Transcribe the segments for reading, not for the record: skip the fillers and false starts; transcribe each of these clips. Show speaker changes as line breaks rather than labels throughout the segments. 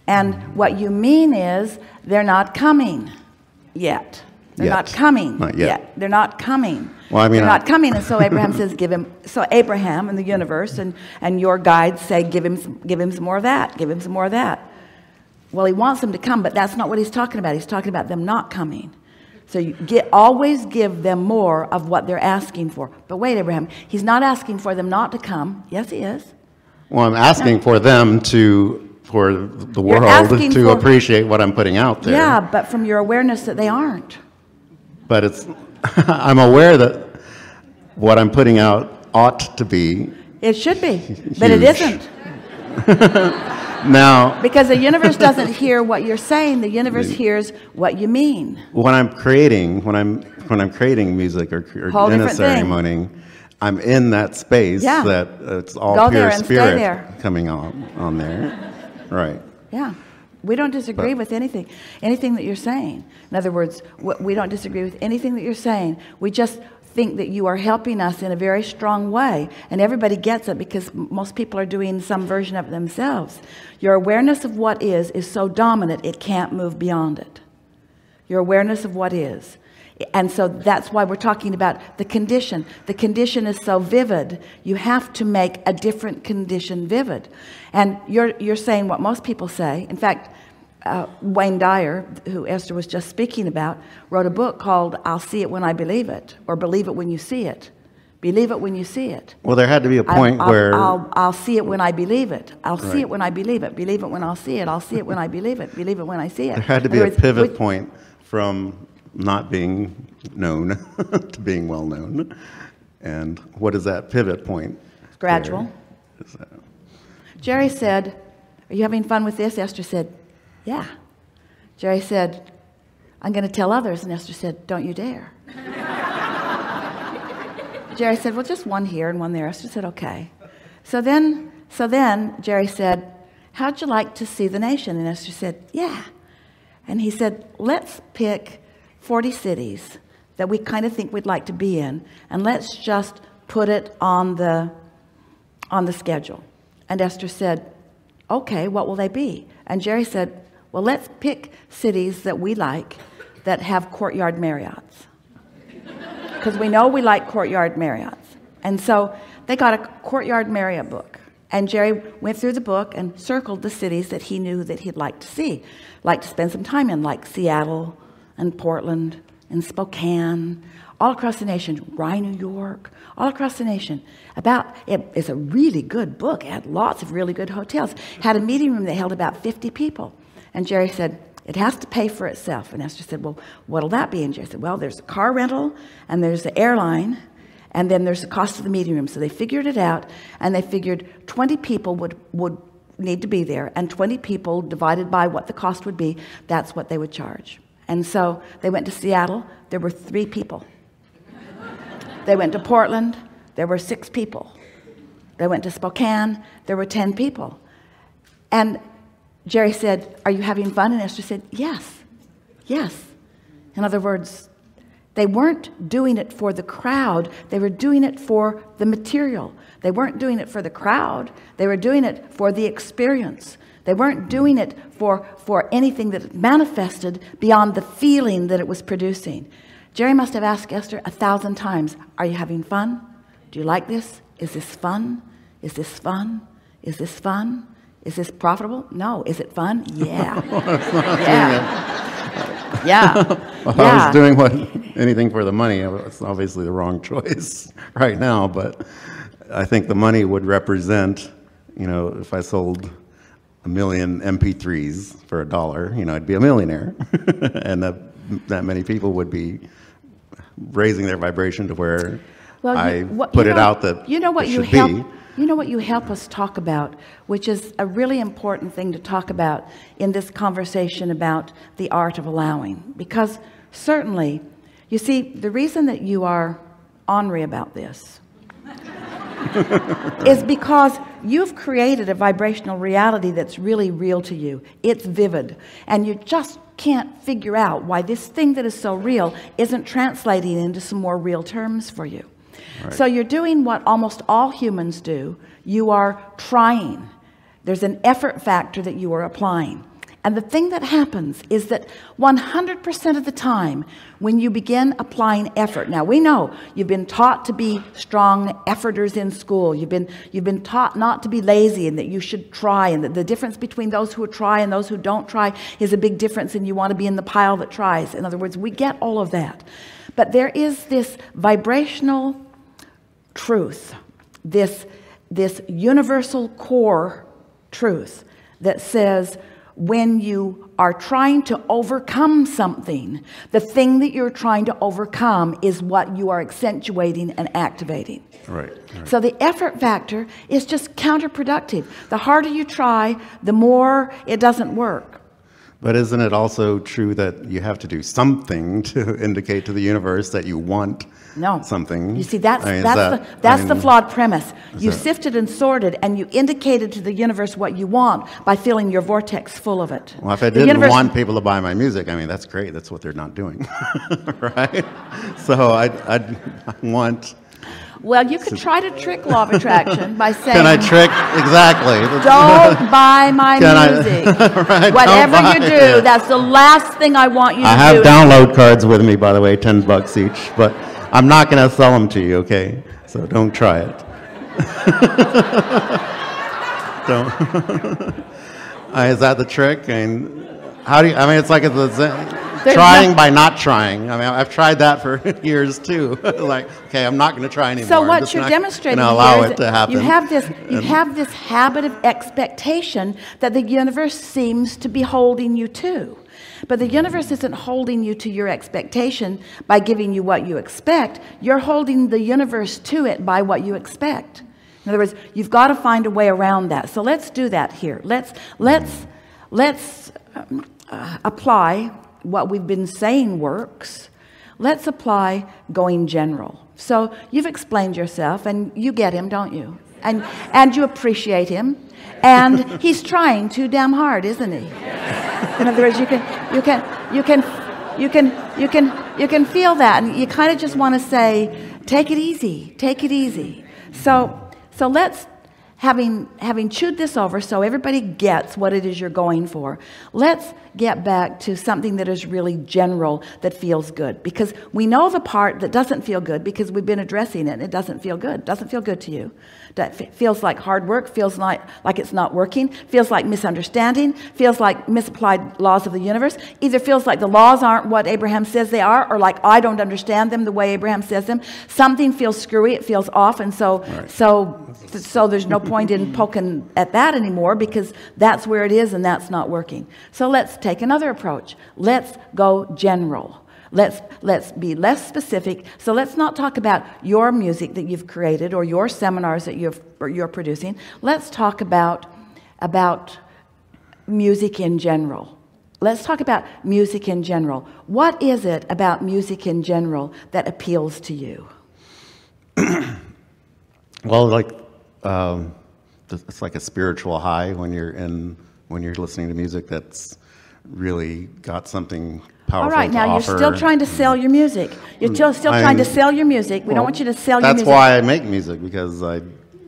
And what you mean is they're not coming yet. They're not coming yet. They're not coming.
Well, I mean,
they're not coming. And so Abraham says, give him. So Abraham and the universe and your guides say, give him some more of that. Give him some more of that. Well, he wants them to come, but that's not what he's talking about. He's talking about them not coming. So you always give them more of what they're asking for. But wait, Abraham, he's not asking for them not to come. Yes, he is.
Well, I'm asking for them for the world to appreciate what I'm putting out there.
Yeah, but from your awareness that they aren't. But
I'm aware that what I'm putting out ought to be.
It should be, but it isn't.
Now,
because the universe doesn't hear what you're saying, the universe hears what you mean.
When I'm creating music or in a ceremony, I'm in that space that it's all pure spirit coming on there. Right.
Yeah. We don't disagree with anything that you're saying. In other words, we don't disagree with anything that you're saying. We just think that you are helping us in a very strong way, and everybody gets it because most people are doing some version of it themselves. Your awareness of what is so dominant it can't move beyond it. Your awareness of what is. And so that's why we're talking about the condition. The condition is so vivid, you have to make a different condition vivid. And you're saying what most people say. In fact, Wayne Dyer, who Esther was just speaking about, wrote a book called I'll See It When I Believe It, or Believe It When You See It. Believe it when you see it.
Well, there had to be a point where
I'll see it when I believe it. I'll see it when I believe it. Believe it when I'll see it. I'll see it when I believe it. Believe it when I see it.
There had to be a pivot point from not being known to being well known. And what is that pivot point?
It's gradual. Jerry said, "Are you having fun with this?" Esther said, "Yeah." Jerry said, "I'm going to tell others." And Esther said, "Don't you dare." Jerry said, "Well, just one here and one there." Esther said, "Okay." So then Jerry said, "How'd you like to see the nation?" And Esther said, "Yeah." And he said, "Let's pick 40 cities that we kind of think we'd like to be in, and let's just put it on the schedule." And Esther said, "Okay, what will they be?" And Jerry said, "Well, let's pick cities that we like that have courtyard Marriotts, because we know we like courtyard Marriotts." And so they got a courtyard Marriott book, and Jerry went through the book and circled the cities that he knew that he'd like to see, like to spend some time in, like Seattle and Portland and Spokane, all across the nation, Rye, New York, all across the nation. It's a really good book. It had lots of really good hotels. It had a meeting room that held about 50 people. And Jerry said, "It has to pay for itself." And Esther said, "Well, what'll that be?" And Jerry said, "Well, there's a car rental, and there's the airline, and then there's the cost of the meeting room." So they figured it out, and they figured 20 people would need to be there, and 20 people divided by what the cost would be, that's what they would charge. And so they went to Seattle. There were 3 people. They went to Portland. There were 6 people. They went to Spokane. There were 10 people. And Jerry said, "Are you having fun?" And Esther said, "Yes, yes." In other words, they weren't doing it for the crowd. They were doing it for the material. They weren't doing it for the crowd. They were doing it for the experience. They weren't doing it for anything that manifested beyond the feeling that it was producing. Jerry must have asked Esther 1,000 times, "Are you having fun? Do you like this? Is this fun? Is this fun? Is this fun? Is this profitable? No. Is it fun? Yeah." Yeah.
Well, I was doing anything for the money. It's obviously the wrong choice right now, but I think the money would represent, if I sold 1 million MP3s for $1, I'd be a millionaire. And that many people would be raising their vibration to where I put it out that it should be. You know what you help us talk about, which is a really important thing to talk about in this conversation about the art of allowing. Because certainly, you see, the reason that you are ornery about this is because you've created a vibrational reality that's really real to you. It's vivid. And you just can't figure out why this thing that is so real isn't translating into some more real terms for you. Right. So you're doing what almost all humans do. You are trying. There's an effort factor that you are applying.
And the thing that happens is that 100% of the time when you begin applying effort, now we know you've been taught to be strong efforters in school. You've been taught not to be lazy and that you should try, and that the difference between those who try and those who don't try is a big difference, and you want to be in the pile that tries. In other words, we get all of that. But there is this vibrational truth, this universal core truth that says when you are trying to overcome something, the thing that you're trying to overcome is what you are accentuating and activating.
Right.
So the effort factor is just counterproductive. The harder you try, the more it doesn't work.
But isn't it also true that you have to do something to indicate to the universe that you want something?
You see, that's the flawed premise. You sifted and sorted, and you indicated to the universe what you want by filling your vortex full of it.
Well, if I didn't want people to buy my music, I mean, that's great. That's what they're not doing, right? So I want...
Well, you could try to trick law of attraction by saying...
Can I trick? Exactly.
Don't buy my music.
Right,
whatever you do, that's the last thing I want you to do.
I have download cards with me, by the way, $10 each, but I'm not going to sell them to you, okay? So don't try it. Don't. Is that the trick? And how do you, I mean, it's like trying by not trying. I mean, I've tried that for years too. Like, okay, I'm not going to try anymore.
So what you're demonstrating
here allow it to happen.
You have this habit of expectation that the universe seems to be holding you to. But the universe isn't holding you to your expectation by giving you what you expect. You're holding the universe to it by what you expect. In other words, you've got to find a way around that. So let's do that here. Let's apply what we've been saying works. Let's apply going general. So you've explained yourself, and you get him, don't you? And you appreciate him, and he's trying too damn hard, isn't he? In other words, you can feel that, and you kind of just want to say, take it easy, take it easy. So let's, having chewed this over so everybody gets what it is you're going for, let's get back to something that is really general, that feels good. Because we know the part that doesn't feel good because we've been addressing it, and it doesn't feel good. It doesn't feel good to you. That feels like hard work, feels like it's not working, feels like misunderstanding, feels like misapplied laws of the universe. Either feels like the laws aren't what Abraham says they are, or like I don't understand them the way Abraham says them. Something feels screwy, it feels off, and so there's no point in poking at that anymore, because that's where it is and that's not working. So let's take another approach. Let's go general. Let's be less specific. So let's not talk about your music that you've created or your seminars that you're producing. Let's talk about music in general. Let's talk about music in general. What is it about music in general that appeals to you?
Well, it's like a spiritual high when you're listening to music that's really got something powerful.
All right, now
to
you're
offer.
still trying to sell your music. You're still trying to sell your music. We don't want you to sell your music.
That's why I make music, because I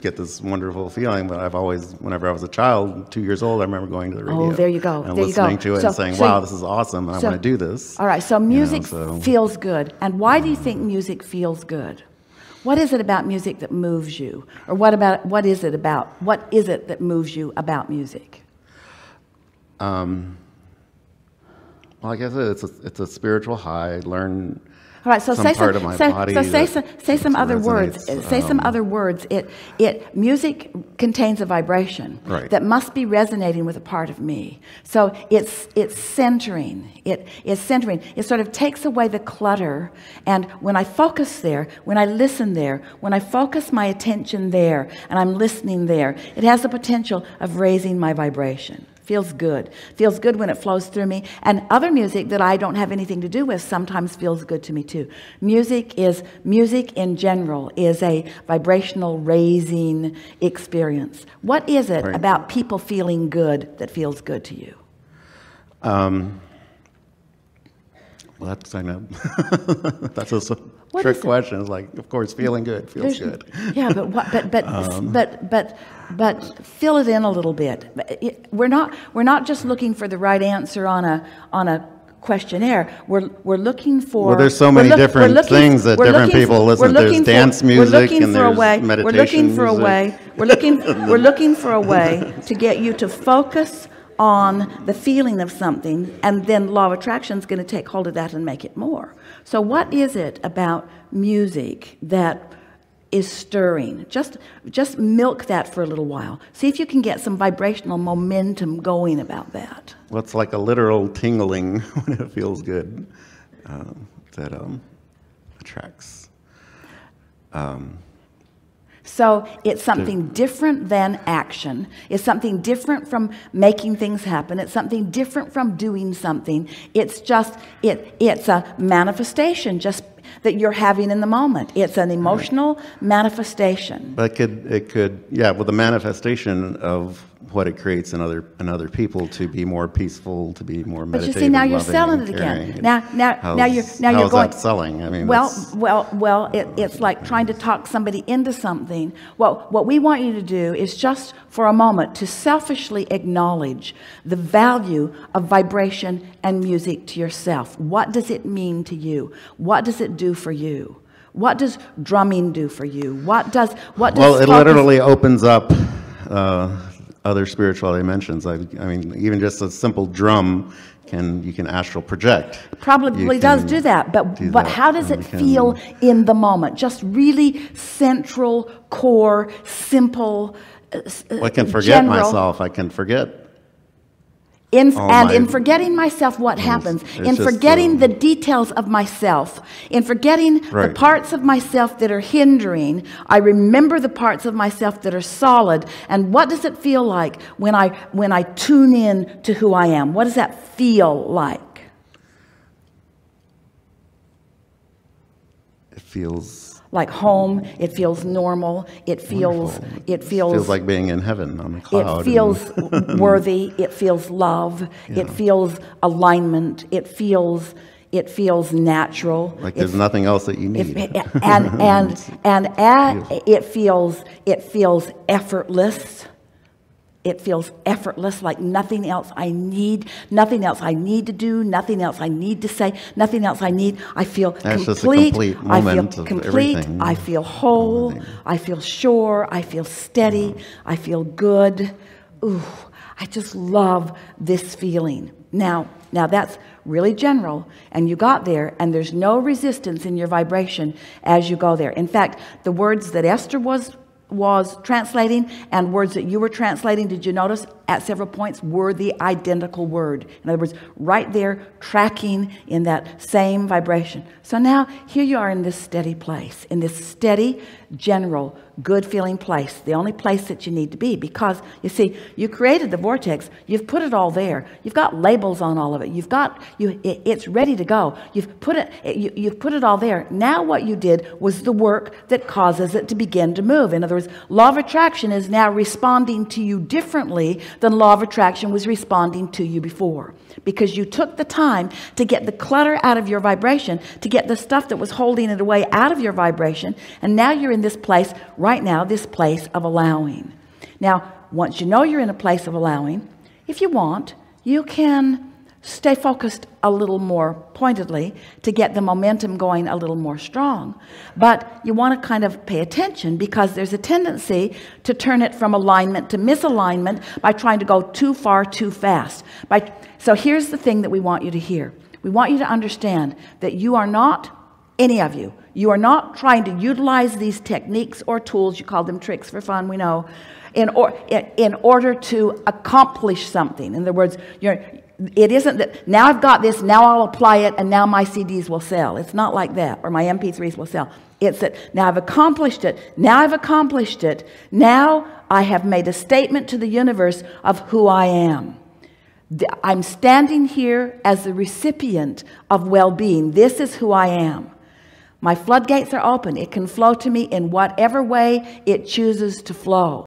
get this wonderful feeling. But whenever I was a child, 2 years old, I remember going to the radio.
Oh, there you go.
And
there
listening
you go.
to it and saying, wow, this is awesome. I want to do this.
All right, so music feels good. And why do you think music feels good? What is it about music that moves you? Or what is it that moves you about music?
Well, I guess it's a spiritual high. I learn
all right, so
some part of my body.
So say some other words. Say some other words. Music contains a vibration that must be resonating with a part of me. So it's centering. It's centering. It sort of takes away the clutter. And when I focus there, when I listen there, when I focus my attention there, and I'm listening there, it has the potential of raising my vibration. Feels good. Feels good when it flows through me. And other music that I don't have anything to do with sometimes feels good to me too. Music in general is a vibrational raising experience. What is it about people feeling good that feels good to you?
Well, that's kind of that's a trick question. It's like, of course, feeling good feels good.
Yeah, but what? But fill it in a little bit. We're not just looking for the right answer on a questionnaire. We're looking for.
Well, there's so many different things that different people listen. There's dance music and there's meditation music.
We're looking for a way to get you to focus on the feeling of something, and then law of attraction is going to take hold of that and make it more. So what is it about music that is stirring? Just milk that for a little while. See if you can get some vibrational momentum going about that.
Well, it's like a literal tingling when it feels good that attracts.
So it's something different than action. It's something different from making things happen. It's something different from doing something. It's just, it's a manifestation just that you're having in the moment. It's an emotional manifestation.
But it could, yeah, well, the manifestation of what it creates in other people to be more peaceful, to be more meditative.
But you see, now you're selling it again. Now you're going.
That selling? I mean,
it's like trying to talk somebody into something. Well, what we want you to do is just for a moment to selfishly acknowledge the value of vibration and music to yourself. What does it mean to you? What does it do for you? What does drumming do for you? Well,
it literally opens up other spiritual dimensions. I mean, even just a simple drum you can astral project.
Probably does do that, but how does it feel in the moment? Just really central, core, simple.
I can forget myself. I can forget.
In forgetting myself, what happens? In forgetting the details of myself, in forgetting the parts of myself that are hindering, I remember the parts of myself that are solid. And what does it feel like when I tune in to who I am? What does that feel like?
It feels
like home. It feels normal. It feels
like being in heaven on a cloud.
It feels worthy. It feels love. Yeah. It feels alignment. It feels natural.
Like there's nothing else that you need.
It feels effortless. It feels effortless, like nothing else I need, nothing else I need to do, nothing else I need to say, nothing else I need. I feel complete. I feel complete. I feel whole. I feel sure. I feel steady. I feel good. Ooh, I just love this feeling. Now that's really general, and you got there, and there's no resistance in your vibration as you go there. In fact, the words that Esther was translating and words that you were translating, did you notice at several points were the identical word? In other words, right there tracking in that same vibration. So now here you are in this steady place, in this steady, general, good feeling place, the only place that you need to be, because you see, you created the vortex, you've put it all there, you've got labels on all of it, it's ready to go, you've put it all there. Now what you did was the work that causes it to begin to move. In other words, law of attraction is now responding to you differently than law of attraction was responding to you before, because you took the time to get the clutter out of your vibration, to get the stuff that was holding it away out of your vibration, and now you're in this place right now, this place of allowing. Now, once you know you're in a place of allowing, if you want, you can stay focused a little more pointedly to get the momentum going a little more strong. But you want to kind of pay attention, because there's a tendency to turn it from alignment to misalignment by trying to go too far too fast. So here's the thing that we want you to hear. We want you to understand that you are not, any of you, you are not trying to utilize these techniques or tools, you call them tricks for fun, we know, in order to accomplish something. In other words, it isn't that now I've got this, now I'll apply it, and now my CDs will sell. It's not like that, or my MP3s will sell. It's that now I've accomplished it. Now I've accomplished it. Now I have made a statement to the universe of who I am. I'm standing here as the recipient of well-being. This is who I am. My floodgates are open. It can flow to me in whatever way it chooses to flow.